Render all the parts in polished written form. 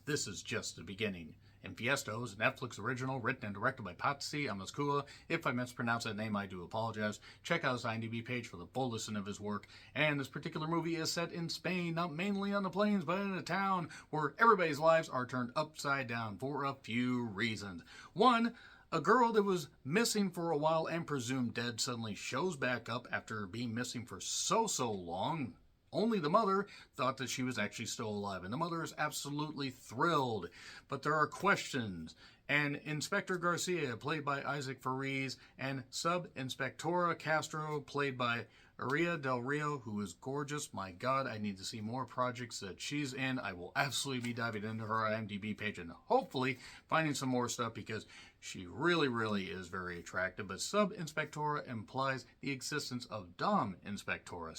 This is just the beginning. Infiesto is a Netflix original written and directed by Patsy Amaskua. If I mispronounce that name, I do apologize. Check out his IMDb page for the full list of his work. And this particular movie is set in Spain, not mainly on the plains, but in a town where everybody's lives are turned upside down for a few reasons. One, a girl that was missing for a while and presumed dead suddenly shows back up after being missing for so long. Only the mother thought that she was actually still alive, and the mother is absolutely thrilled. But there are questions, and Inspector Garcia, played by Isaac Fariz, and Sub-Inspectora Castro, played by Aria Del Rio, who is gorgeous. My God, I need to see more projects that she's in. I will absolutely be diving into her IMDb page and hopefully finding some more stuff because she really is very attractive. But Sub-Inspectora implies the existence of Dom Inspectora.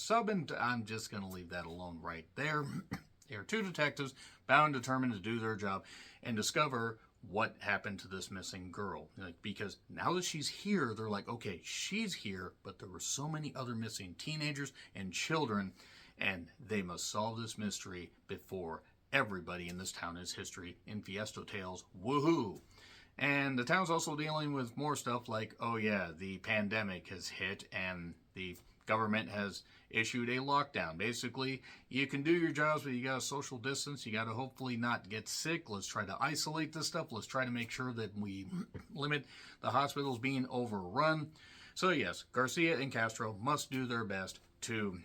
I'm just going to leave that alone right there. They are two detectives bound and determined to do their job and discover what happened to this missing girl. Because now that she's here, they're like, okay, she's here, but there were so many other missing teenagers and children, and they must solve this mystery before everybody in this town is history. Infiesto tales, woohoo! And the town's also dealing with more stuff like, oh yeah, the pandemic has hit and the government has issued a lockdown. Basically, you can do your jobs, but you got to social distance. You got to hopefully not get sick. Let's try to isolate this stuff. Let's try to make sure that we limit the hospitals being overrun. So yes, Garcia and Castro must do their best to,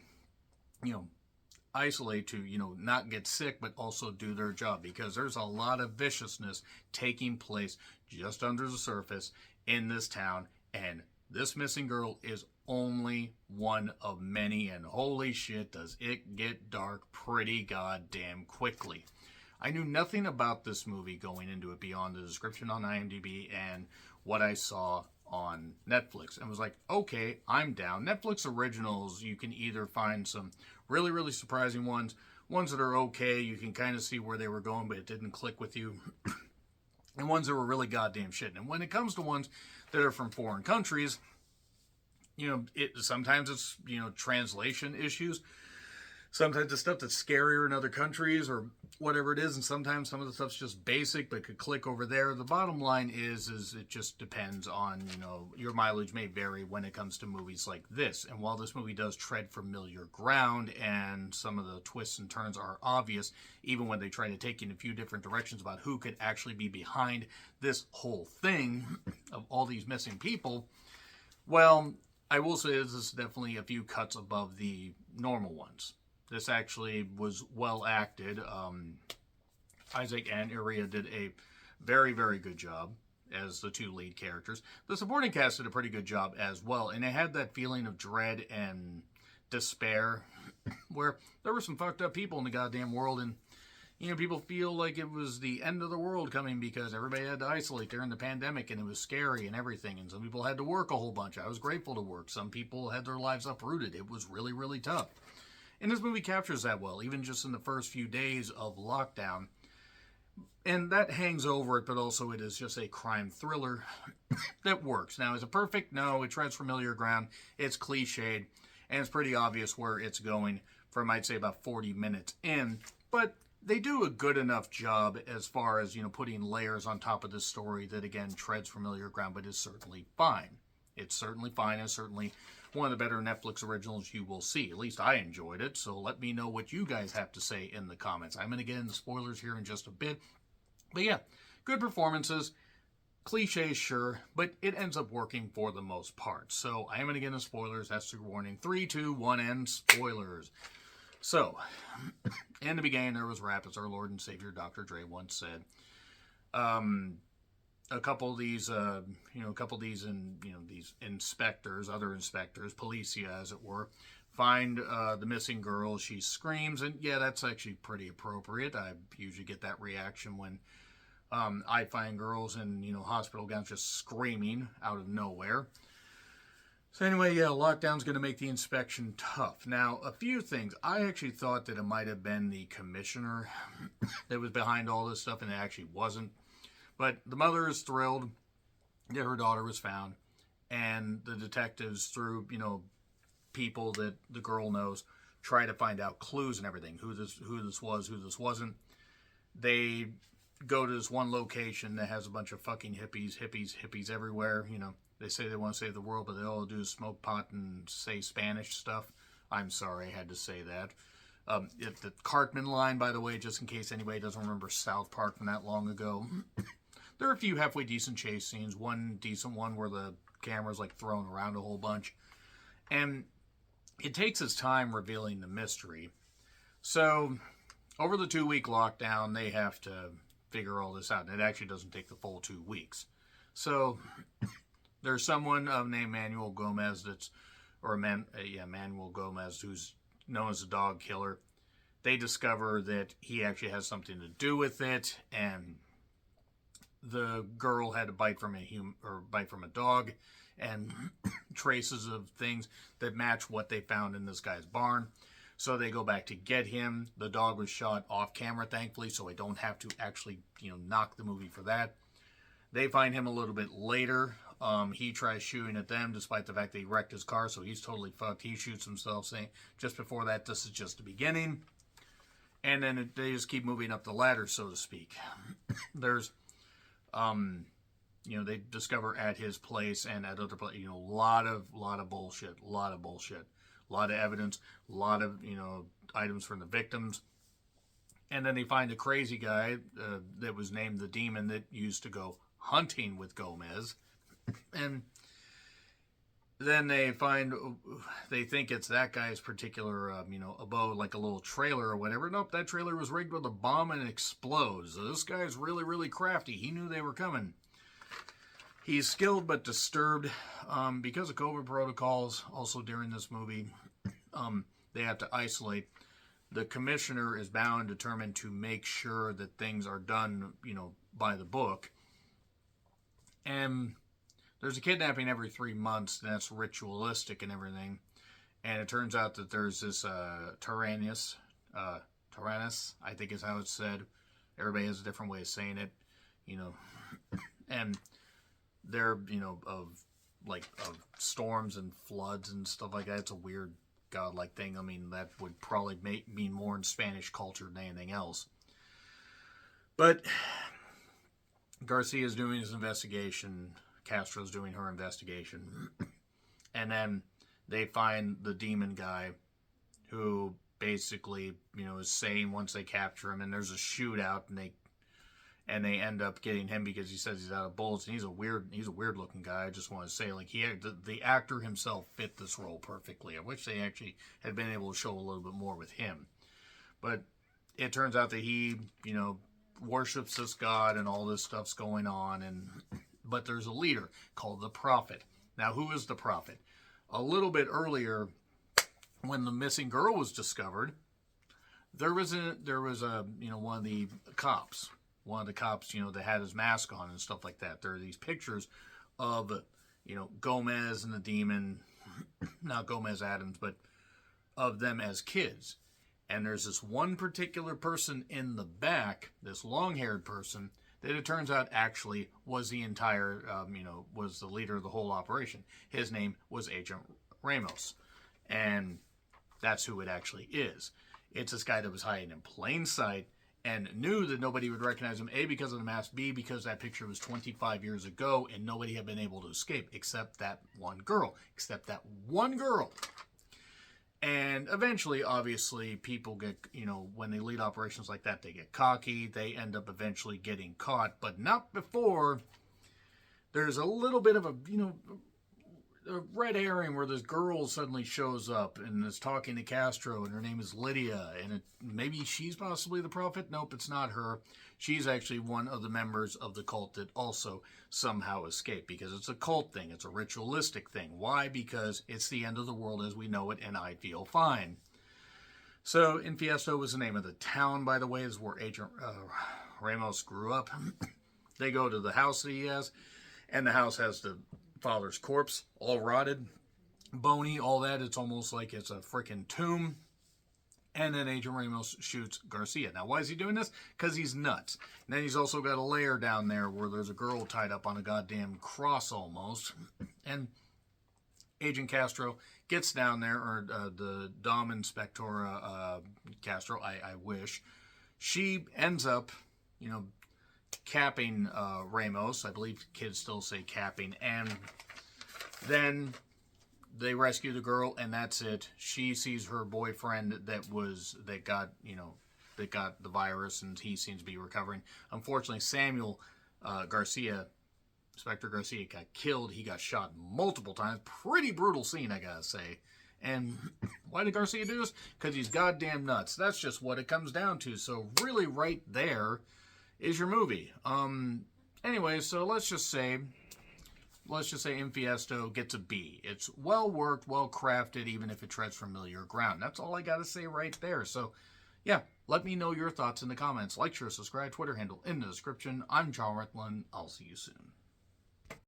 isolate, to, not get sick, but also do their job, because there's a lot of viciousness taking place just under the surface in this town, and this missing girl is only one of many, and holy shit, does it get dark pretty goddamn quickly. I knew nothing about this movie going into it beyond the description on IMDb and what I saw on Netflix, and was like, okay, I'm down. Netflix originals, you can either find some really surprising ones that are okay, you can kind of see where they were going, but it didn't click with you, and ones that were really goddamn shit. And when it comes to ones that are from foreign countries, sometimes it's, translation issues. Sometimes it's stuff that's scarier in other countries or whatever it is, and sometimes some of the stuff's just basic but could click over there. The bottom line is it just depends on, your mileage may vary when it comes to movies like this. And while this movie does tread familiar ground and some of the twists and turns are obvious, even when they try to take you in a few different directions about who could actually be behind this whole thing of all these missing people, well, I will say this is definitely a few cuts above the normal ones. This actually was well acted. Isaac and Iria did a very good job as the two lead characters. The supporting cast did a pretty good job as well, and it had that feeling of dread and despair where there were some fucked up people in the goddamn world, and people feel like it was the end of the world coming because everybody had to isolate during the pandemic and it was scary and everything, and some people had to work a whole bunch. I was grateful to work. Some people had their lives uprooted. It was really tough. And this movie captures that well, even just in the first few days of lockdown. And that hangs over it, but also it is just a crime thriller that works. Now, is it perfect? No, it treads familiar ground. It's cliched, and it's pretty obvious where it's going from, I'd say, about 40 minutes in. But they do a good enough job as far as, putting layers on top of this story that, again, treads familiar ground, but is certainly fine. It's certainly fine. It's certainly one of the better Netflix originals you will see. At least I enjoyed it, so let me know what you guys have to say in the comments. I'm going to get into spoilers here in just a bit. But yeah, good performances. Cliches, sure, but it ends up working for the most part. So I am going to get into spoilers. That's the warning. 3, 2, 1, and spoilers. So, in the beginning, there was rap, as our Lord and Savior Dr. Dre once said. A couple of these inspectors, other inspectors, policia as it were, find the missing girl. She screams, and yeah, that's actually pretty appropriate. I usually get that reaction when I find girls in, hospital gowns just screaming out of nowhere. So anyway, yeah, lockdown's going to make the inspection tough. Now, a few things. I actually thought that it might have been the commissioner that was behind all this stuff, and it actually wasn't. But the mother is thrilled that her daughter was found, and the detectives, through, people that the girl knows, try to find out clues and everything, who this was, who this wasn't. they go to this one location that has a bunch of fucking hippies everywhere. You know, they say they want to save the world, but they all do is smoke pot and say Spanish stuff. I'm sorry, I had to say that. The Cartman line, by the way, just in case anybody doesn't remember South Park from that long ago, there are a few halfway decent chase scenes. One decent one where the camera's like thrown around a whole bunch. And it takes its time revealing the mystery. So, over the 2-week lockdown, they have to figure all this out. And it actually doesn't take the full 2 weeks. So, there's someone named Manuel Gomez Manuel Gomez, who's known as a dog killer. They discover that he actually has something to do with it, and the girl had a bite from a dog, and traces of things that match what they found in this guy's barn. So they go back to get him. The dog was shot off camera, thankfully, so I don't have to actually, knock the movie for that. They find him a little bit later. He tries shooting at them despite the fact that he wrecked his car, so he's totally fucked. He shoots himself, saying, just before that, this is just the beginning. And then they just keep moving up the ladder, so to speak. There's, they discover at his place and at other places, a lot of bullshit, a lot of evidence, a lot of, items from the victims. And then they find a crazy guy that was named the Demon that used to go hunting with Gomez. And then they think it's that guy's particular, abode, like a little trailer or whatever. Nope, that trailer was rigged with a bomb and it explodes. So this guy's really, really crafty. He knew they were coming. He's skilled but disturbed because of COVID protocols. Also during this movie, they have to isolate. The commissioner is bound and determined to make sure that things are done, by the book. And there's a kidnapping every 3 months, and that's ritualistic and everything. And it turns out that there's this Tyrannus, I think is how it's said. Everybody has a different way of saying it, and they're, of storms and floods and stuff like that. It's a weird godlike thing. I mean, that would probably mean more in Spanish culture than anything else. But Garcia's doing his investigation. Castro's doing her investigation. And then they find the demon guy who basically, is saying once they capture him, and there's a shootout, and they end up getting him because he says he's out of bullets, and he's a weird looking guy. I just want to say, the actor himself fit this role perfectly. I wish they actually had been able to show a little bit more with him. But it turns out that he, worships this god, and all this stuff's going on, but there's a leader called the Prophet. Now, who is the Prophet? A little bit earlier, when the missing girl was discovered, there was a one of the cops, that had his mask on and stuff like that. There are these pictures of, Gomez and the demon, not Gomez Adams, but of them as kids. And there's this one particular person in the back, this long-haired person, that it turns out actually was the entire, was the leader of the whole operation. His name was Agent Ramos. And that's who it actually is. It's this guy that was hiding in plain sight and knew that nobody would recognize him, A, because of the mask, B, because that picture was 25 years ago and nobody had been able to escape except that one girl. And eventually, obviously, people get, when they lead operations like that, they get cocky. They end up eventually getting caught, but not before there's a little bit of a red herring where this girl suddenly shows up and is talking to Castro, and her name is Lydia, and maybe she's possibly the Prophet. Nope, it's not her. She's actually one of the members of the cult that also somehow escaped, because it's a cult thing. It's a ritualistic thing. Why? Because it's the end of the world as we know it, and I feel fine. So, Infiesto was the name of the town, by the way. Is where Agent Ramos grew up. They go to the house that he has, and the house has the father's corpse, all rotted, bony, all that. It's almost like it's a freaking tomb. And then Agent Ramos shoots Garcia. Now, why is he doing this? Because he's nuts. And then he's also got a lair down there where there's a girl tied up on a goddamn cross almost. And Agent Castro gets down there, or the Dom Inspectora Castro, I wish. She ends up capping Ramos. I believe kids still say capping. And then they rescue the girl, and that's it. She sees her boyfriend that got the virus, and he seems to be recovering. Unfortunately, Samuel Garcia, Inspector Garcia, got killed. He got shot multiple times. Pretty brutal scene, I gotta say. And why did Garcia do this? Because he's goddamn nuts. That's just what it comes down to. So really, right there is your movie. Anyway, so let's just say Infiesto gets a B. It's well worked, well crafted, even if it treads familiar ground. That's all I gotta say right there. So, yeah, let me know your thoughts in the comments. Like, share, subscribe, Twitter handle in the description. I'm John Rethlen. I'll see you soon.